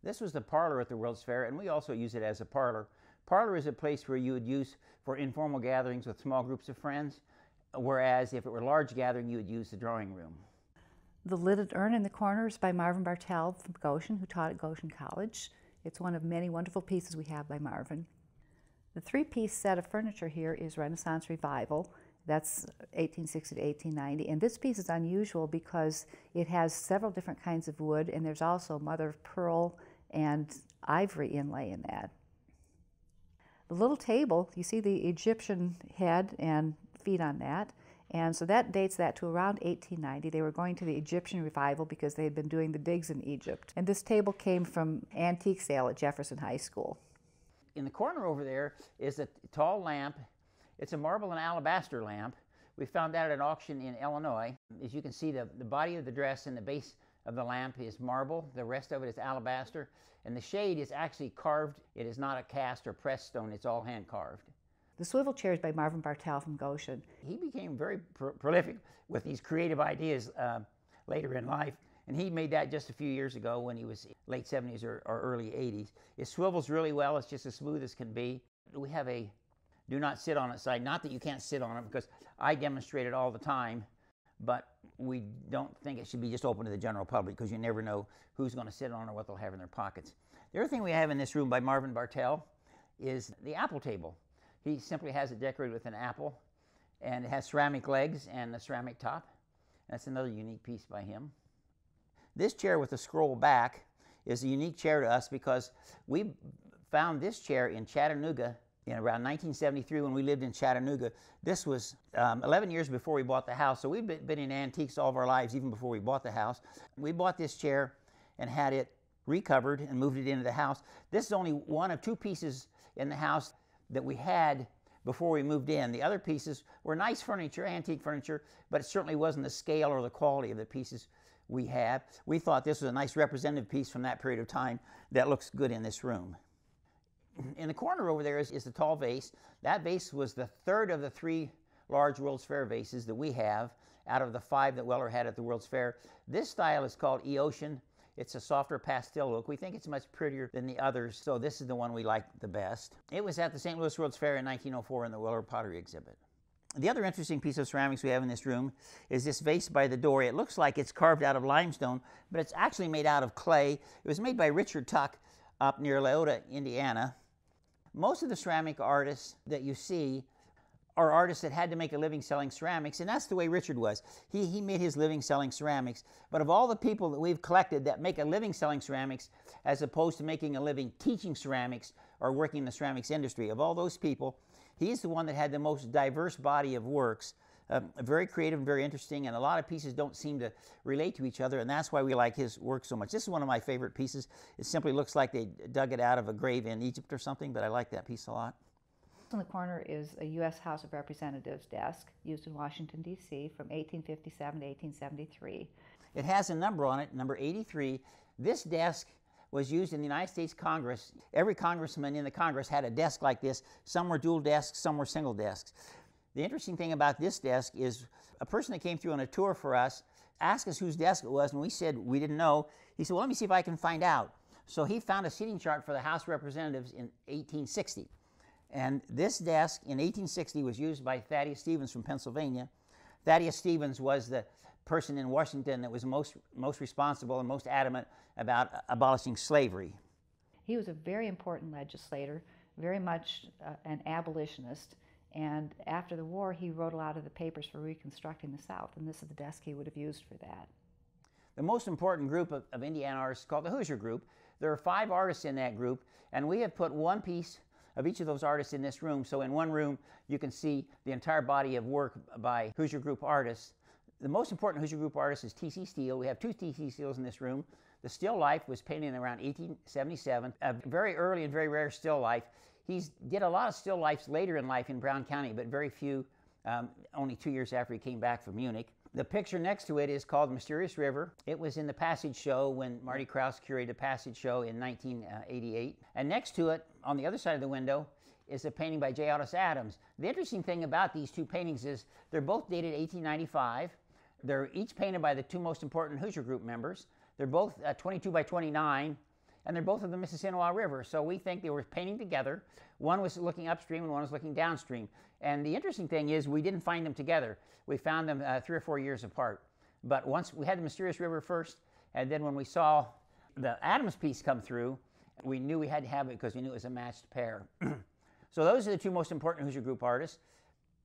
This was the parlor at the World's Fair, and we also use it as a parlor. Parlor is a place where you would use for informal gatherings with small groups of friends, whereas if it were a large gathering, you would use the drawing room. The lidded urn in the corner is by Marvin Bartell from Goshen, who taught at Goshen College. It's one of many wonderful pieces we have by Marvin. The three-piece set of furniture here is Renaissance Revival. That's 1860 to 1890, and this piece is unusual because it has several different kinds of wood, and there's also mother of pearl and ivory inlay in that. The little table, you see the Egyptian head and feet on that, and so that dates that to around 1890. They were going to the Egyptian revival because they had been doing the digs in Egypt. And this table came from antique sale at Jefferson High School. In the corner over there is a tall lamp. It's a marble and alabaster lamp. We found that at an auction in Illinois. As you can see, the body of the dress and the base of the lamp is marble. The rest of it is alabaster. And the shade is actually carved. It is not a cast or pressed stone. It's all hand carved. The swivel chair is by Marvin Bartell from Goshen. He became very prolific with these creative ideas later in life. And he made that just a few years ago when he was late 70s or early 80s. It swivels really well. It's just as smooth as can be. We have a do not sit on it sign. Not that you can't sit on it, because I demonstrate it all the time, but we don't think it should be just open to the general public because you never know who's going to sit on it or what they'll have in their pockets. The other thing we have in this room by Marvin Bartell is the apple table. He simply has it decorated with an apple, and it has ceramic legs and a ceramic top. That's another unique piece by him. This chair with the scroll back is a unique chair to us because we found this chair in Chattanooga in around 1973 when we lived in Chattanooga. This was 11 years before we bought the house, so we've been in antiques all of our lives, even before we bought the house. We bought this chair and had it recovered and moved it into the house. This is only one of two pieces in the house that we had before we moved in. The other pieces were nice furniture, antique furniture, but it certainly wasn't the scale or the quality of the pieces we have. We thought this was a nice representative piece from that period of time that looks good in this room. In the corner over there is the tall vase. That vase was the third of the three large World's Fair vases that we have out of the 5 that Weller had at the World's Fair. This style is called E-Ocean. It's a softer pastel look. We think it's much prettier than the others, so this is the one we like the best. It was at the St. Louis World's Fair in 1904 in the Weller Pottery exhibit. The other interesting piece of ceramics we have in this room is this vase by the door. It looks like it's carved out of limestone, but it's actually made out of clay. It was made by Richard Tuck up near Leota, Indiana. Most of the ceramic artists that you see are artists that had to make a living selling ceramics, and that's the way Richard was. He made his living selling ceramics, but of all the people that we've collected that make a living selling ceramics as opposed to making a living teaching ceramics or working in the ceramics industry, of all those people, he's the one that had the most diverse body of works, very creative and very interesting, and a lot of pieces don't seem to relate to each other, and that's why we like his work so much. This is one of my favorite pieces. It simply looks like they dug it out of a grave in Egypt or something, but I like that piece a lot. In the corner is a U.S. House of Representatives desk used in Washington, D.C. from 1857 to 1873. It has a number on it, number 83. This desk was used in the United States Congress. Every congressman in the Congress had a desk like this. Some were dual desks, some were single desks. The interesting thing about this desk is a person that came through on a tour for us asked us whose desk it was, and we said we didn't know. He said, well, let me see if I can find out. So he found a seating chart for the House of Representatives in 1860. And this desk in 1860 was used by Thaddeus Stevens from Pennsylvania. Thaddeus Stevens was the person in Washington that was most responsible and most adamant about abolishing slavery. He was a very important legislator, very much an abolitionist, and after the war he wrote a lot of the papers for reconstructing the South, and this is the desk he would have used for that. The most important group of Indiana artists is called the Hoosier Group. There are 5 artists in that group, and we have put one piece of each of those artists in this room. So in one room you can see the entire body of work by Hoosier Group artists. The most important Hoosier Group artist is T.C. Steele. We have 2 T.C. Steeles in this room. The still life was painted around 1877, a very early and very rare still life. He did a lot of still lifes later in life in Brown County, but very few, only 2 years after he came back from Munich. The picture next to it is called Mysterious River. It was in the Passage Show when Marty Krause curated a Passage Show in 1988. And next to it, on the other side of the window, is a painting by J. Otis Adams. The interesting thing about these 2 paintings is they're both dated 1895. They're each painted by the 2 most important Hoosier Group members. They're both 22 by 29, and they're both of the Mississippi River. So we think they were painting together. One was looking upstream and one was looking downstream. And the interesting thing is we didn't find them together. We found them 3 or 4 years apart. But once we had the mysterious river first, and then when we saw the Adams piece come through, we knew we had to have it because we knew it was a matched pair. So those are the two most important Hoosier Group artists.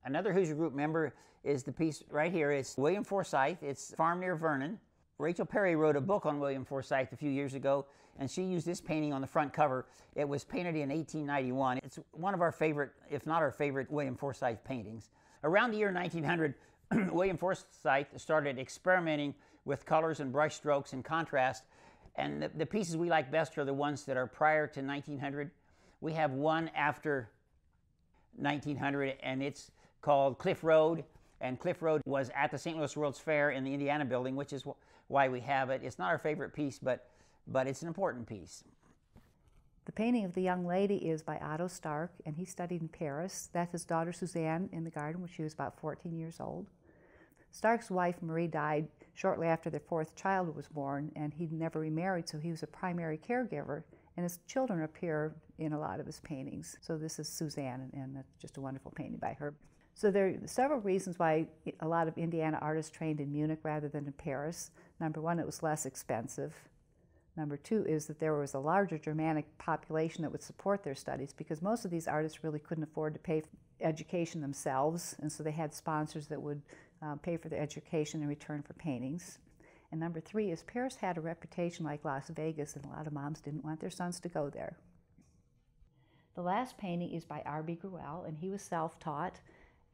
Another Hoosier Group member is the piece right here. It's William Forsythe. It's Farm Near Vernon. Rachel Perry wrote a book on William Forsythe a few years ago, and she used this painting on the front cover. It was painted in 1891. It's one of our favorite, if not our favorite, William Forsythe paintings. Around the year 1900, William Forsythe started experimenting with colors and brush strokes and contrast, and the pieces we like best are the ones that are prior to 1900. We have one after 1900, and it's called Cliff Road, and Cliff Road was at the St. Louis World's Fair in the Indiana building, which is why we have it. It's not our favorite piece, but it's an important piece. The painting of the young lady is by Otto Stark, and he studied in Paris. That's his daughter Suzanne in the garden when she was about 14 years old. Stark's wife Marie died shortly after their fourth child was born, and he'd never remarried, so he was a primary caregiver, and his children appear in a lot of his paintings. So this is Suzanne, and that's just a wonderful painting by her. So there are several reasons why a lot of Indiana artists trained in Munich rather than in Paris. Number one, it was less expensive. Number two is that there was a larger Germanic population that would support their studies, because most of these artists really couldn't afford to pay for education themselves, and so they had sponsors that would pay for their education in return for paintings. And number three is Paris had a reputation like Las Vegas, and a lot of moms didn't want their sons to go there. The last painting is by R.B. Gruelle, and he was self-taught,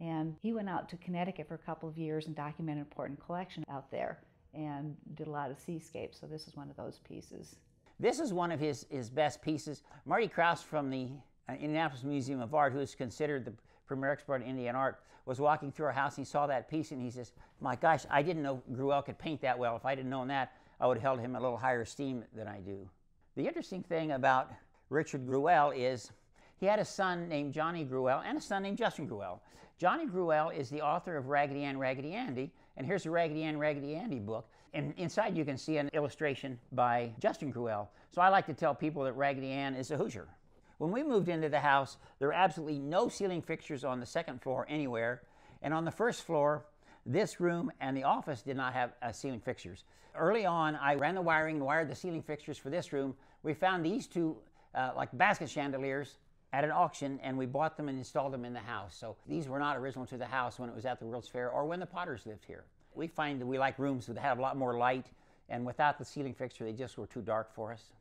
and he went out to Connecticut for a couple of years and documented an important collection out there and did a lot of seascapes, so this is one of those pieces. This is one of his best pieces. Marty Krause from the Indianapolis Museum of Art, who is considered the premier expert in Indian art, was walking through our house and he saw that piece and he says, "My gosh, I didn't know Gruelle could paint that well. If I didn't known that, I would have held him in a little higher esteem than I do." The interesting thing about Richard Gruelle is he had a son named Johnny Gruelle and a son named Justin Gruelle. Johnny Gruelle is the author of Raggedy Ann, Raggedy Andy, and here's a Raggedy Ann, Raggedy Andy book. And inside you can see an illustration by Justin Gruelle. So I like to tell people that Raggedy Ann is a Hoosier. When we moved into the house, there were absolutely no ceiling fixtures on the second floor anywhere. And on the first floor, this room and the office did not have ceiling fixtures. Early on, I ran the wiring and wired the ceiling fixtures for this room. We found these two like basket chandeliers at an auction, and we bought them and installed them in the house. So these were not original to the house when it was at the World's Fair or when the Potters lived here. We find that we like rooms that have a lot more light, and without the ceiling fixture, they just were too dark for us.